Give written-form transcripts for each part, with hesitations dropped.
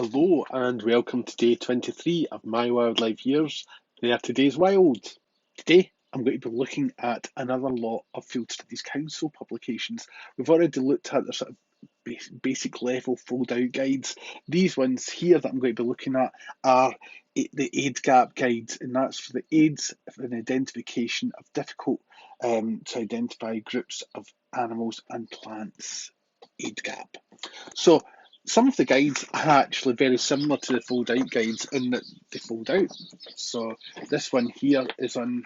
Hello and welcome to day 23 of My Wildlife Years. They are today's wild. Today I'm going to be looking at another lot of Field Studies Council publications. We've already looked at the sort of basic level fold out guides. These ones here that I'm going to be looking at are the AIDGAP guides, and that's for the aids and identification of difficult to identify groups of animals and plants. AIDGAP. So some of the guides are actually very similar to the fold out guides in that they fold out. So this one here is on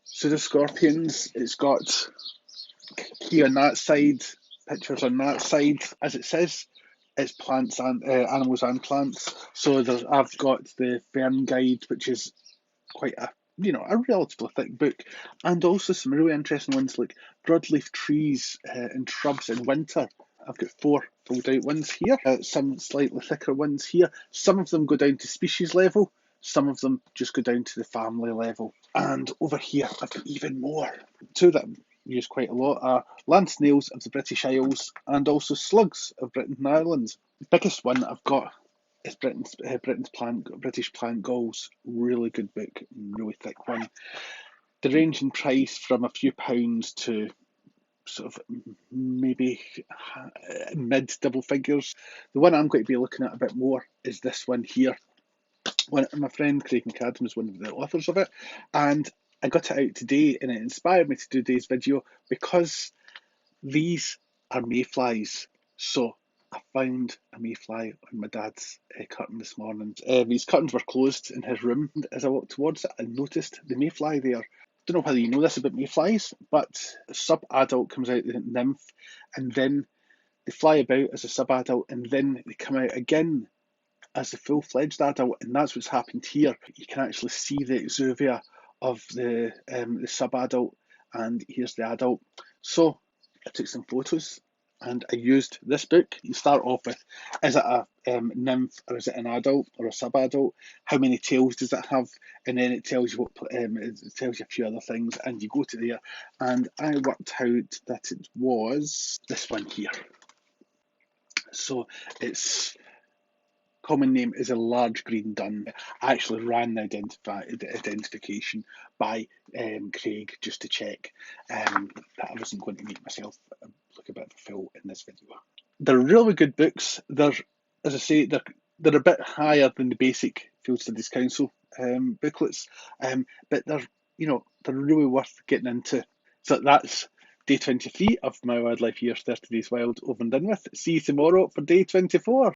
pseudoscorpions. It's got key on that side, pictures on that side. As it says, it's plants and animals and plants. So I've got the fern guide, which is quite a relatively thick book, and also some really interesting ones like broadleaf trees and shrubs in winter. I've got 4 fold out ones here, some slightly thicker ones here. Some of them go down to species level, some of them just go down to the family level. And over here I've got even more. 2 that I use quite a lot are land snails of the British Isles and also slugs of Britain and Ireland. The biggest one I've got is British Plant Galls. Really good book, really thick one. They range in price from a few pounds to sort of maybe mid double figures. The one I'm going to be looking at a bit more is this one here. My friend Craig McAdam is one of the authors of it, and I got it out today, and it inspired me to do today's video because these are mayflies. So I found a mayfly on my dad's curtain this morning. His curtains were closed in his room. As I walked towards it, I noticed the mayfly there. Don't know whether you know this about mayflies, but a sub-adult comes out the nymph, and then they fly about as a sub-adult, and then they come out again as a full-fledged adult, and that's what's happened here. You can actually see the exuvia of the sub-adult, and here's the adult. So I took some photos and I used this book. You start off with, is it a nymph or is it an adult or a sub-adult? How many tails does it have? And then it tells you it tells you a few other things, and you go to there. And I worked out that it was this one here. So its common name is a large green dun. I actually ran the identification by Craig just to check that I wasn't going to make myself look a bit of a fool in this video. They're really good books. They're, as I say, they're a bit higher than the basic Field Studies Council booklets, but they're really worth getting into. So that's day 23 of My Wildlife Years 30 Days Wild over and done with. See you tomorrow for day 24.